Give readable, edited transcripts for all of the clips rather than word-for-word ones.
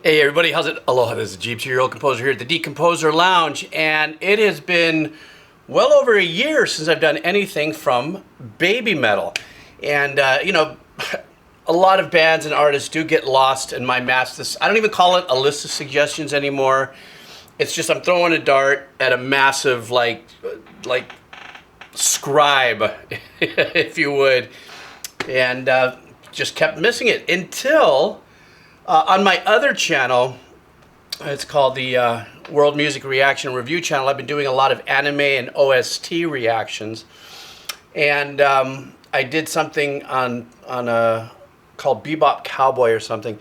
Hey everybody, how's it? Aloha, this is Jeeps, your old composer here at the Decomposer Lounge, and it has been well over a year since I've done anything from Babymetal. And a lot of bands and artists do get lost in my mass. I don't even call it a list of suggestions anymore. It's just I'm throwing a dart at a massive like scribe, if you would, and just kept missing it until on my other channel. It's called the World Music Reaction Review channel. I've been doing a lot of anime and OST reactions, and I did something on a called Bebop Cowboy or something,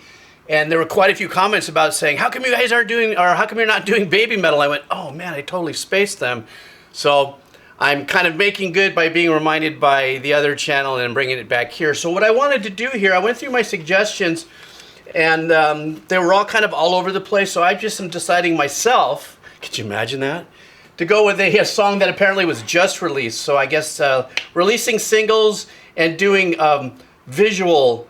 and there were quite a few comments about saying, how come you guys aren't doing, or how come you're not doing Babymetal? I went, oh man, I totally spaced them. So I'm kind of making good by being reminded by the other channel and bringing it back here. So what I wanted to do here, I went through my suggestions, and they were all kind of all over the place, so I just am deciding myself, could you imagine that? To go with a song that apparently was just released. So I guess releasing singles and doing visual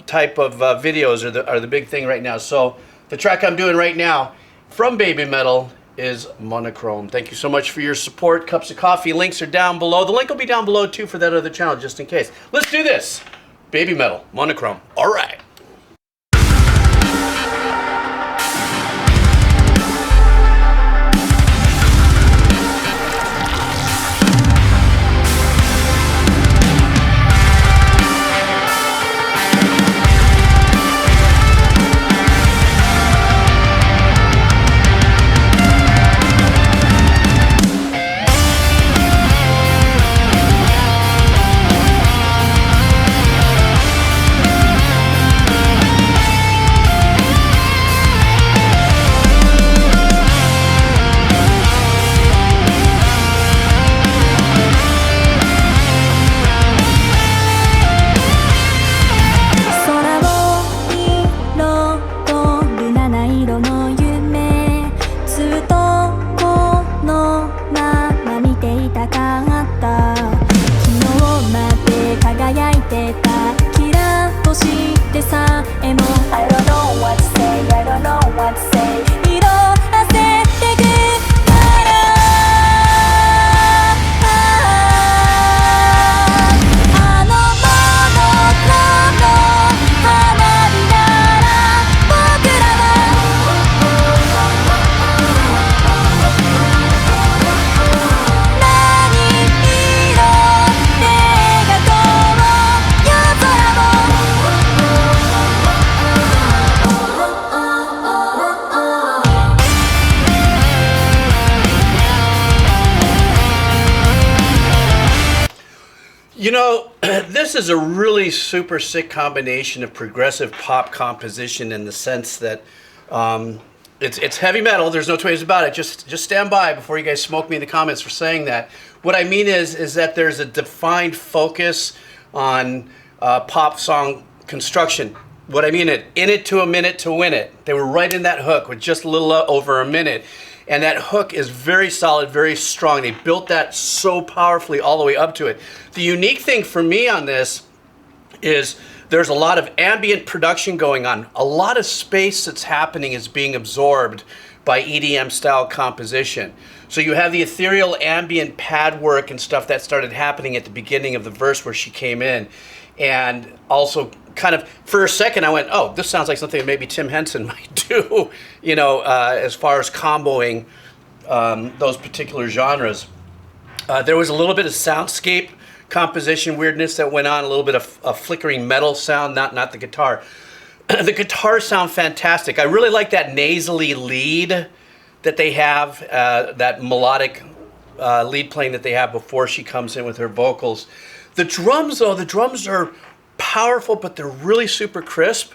type of videos are the big thing right now. So the track I'm doing right now from Babymetal is Monochrome. Thank you so much for your support. Cups of coffee, links are down below. The link will be down below too for that other channel, just in case. Let's do this. Babymetal, Monochrome. All right. You know, this is a really super sick combination of progressive pop composition in the sense that it's heavy metal. There's no two ways about it. Just stand by before you guys smoke me in the comments for saying that. What I mean is that there's a defined focus on pop song construction. What I mean in it to a minute to win it. They were right in that hook with just a little over a minute. And that hook is very solid, very strong. They built that so powerfully all the way up to it. The unique thing for me on this is there's a lot of ambient production going on. A lot of space that's happening is being absorbed by EDM style composition. So you have the ethereal ambient pad work and stuff that started happening at the beginning of the verse where she came in. And also kind of, for a second I went, oh, this sounds like something that maybe Tim Henson might do, you know, as far as comboing those particular genres. There was a little bit of soundscape composition weirdness that went on, a little bit of a flickering metal sound, not the guitar. The guitars sound fantastic. I really like that nasally lead that they have, that melodic lead playing that they have before she comes in with her vocals. The drums, though, the drums are powerful, but they're really super crisp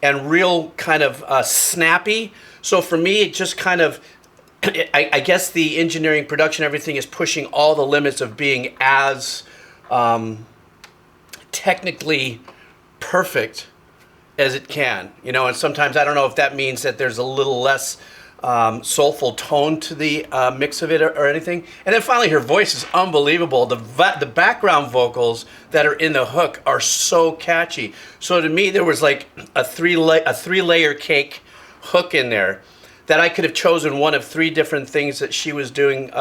and real kind of snappy. So for me, it just kind of, I guess the engineering, production, everything is pushing all the limits of being as technically perfect as it can, you know. And sometimes I don't know if that means that there's a little less soulful tone to the mix of it or anything. And then finally, her voice is unbelievable. The background vocals that are in the hook are so catchy. So to me, there was like a three layer cake hook in there that I could have chosen one of 3 different things that she was doing,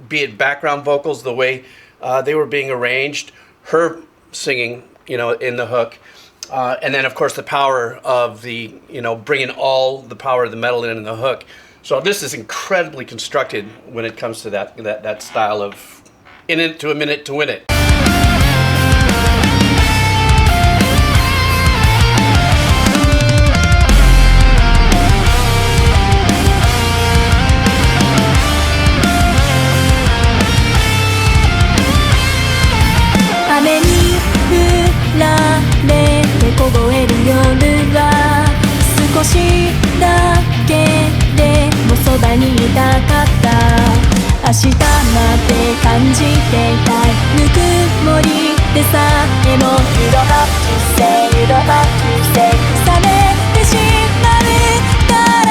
be it background vocals, the way they were being arranged, her singing, in the hook, and then of course the power of the, bringing all the power of the metal in the hook. So this is incredibly constructed when it comes to that style of in it to a minute to win it. 雨に降られて凍える夜は少しだけでもそばにいたかった。明日まで感じていたいぬくもりでさえも You don't have to say, you don't have to say 冷めてしまうから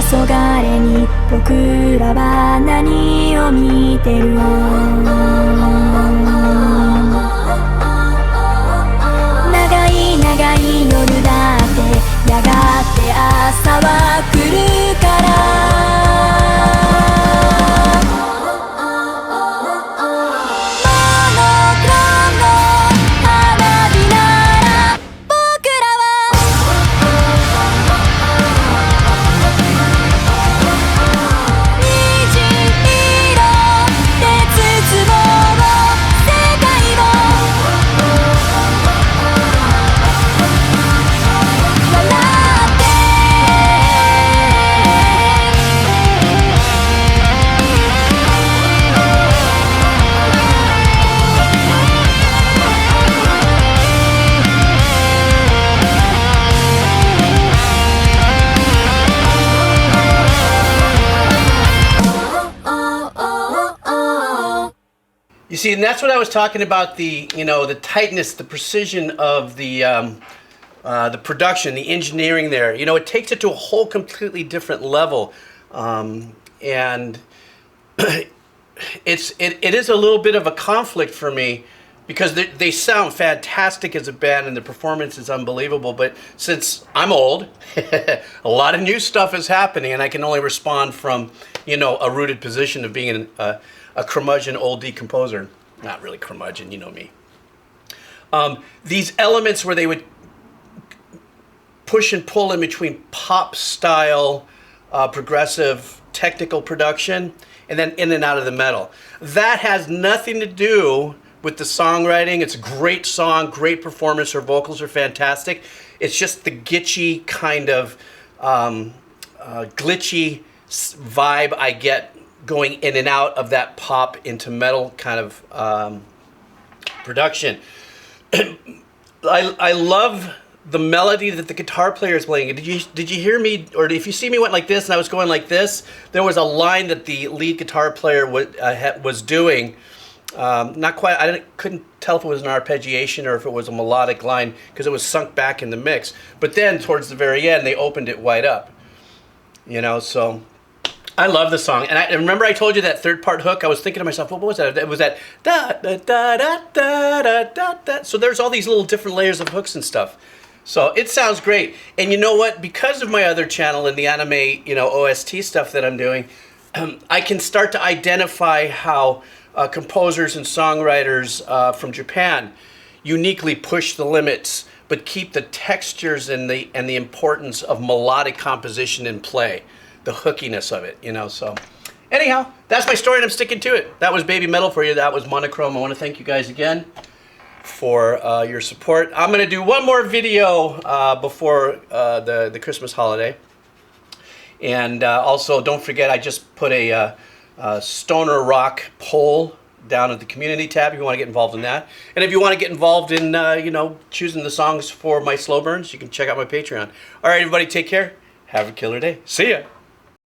黄昏に僕らは何を見てる長い長い夜だってやがて朝は来るからYou see, and that's what I was talking about, the tightness, the precision of the production, the engineering there. It takes it to a whole completely different level. And it is a little bit of a conflict for me because they sound fantastic as a band and the performance is unbelievable. But since I'm old, a lot of new stuff is happening and I can only respond from, a rooted position of being a curmudgeon old decomposer. Not really curmudgeon, you know me. These elements where they would push and pull in between pop style, progressive, technical production, and then in and out of the metal. That has nothing to do with the songwriting. It's a great song, great performance. Her vocals are fantastic. It's just the gitchy kind of glitchy vibe I get going in and out of that pop into metal kind of production. I love the melody that the guitar player is playing. Did you hear me, or if you see me went like this and I was going like this, there was a line that the lead guitar player was doing. Not quite, couldn't tell if it was an arpeggiation or if it was a melodic line because it was sunk back in the mix. But then towards the very end, they opened it wide up. So I love the song. And I remember I told you that third part hook. I was thinking to myself, what was that? It was that da da da da da da da da. So there's all these little different layers of hooks and stuff. So it sounds great. And you know what? Because of my other channel and the anime, OST stuff that I'm doing, I can start to identify how composers and songwriters from Japan uniquely push the limits, but keep the textures and the importance of melodic composition in play, the hookiness of it, So anyhow, that's my story and I'm sticking to it. That was Babymetal for you. That was Monochrome. I want to thank you guys again for your support. I'm going to do one more video before the Christmas holiday. And also, don't forget, I just put a stoner rock poll down at the community tab if you want to get involved in that. And if you want to get involved in, choosing the songs for my slow burns, you can check out my Patreon. All right, everybody, take care. Have a killer day. See ya.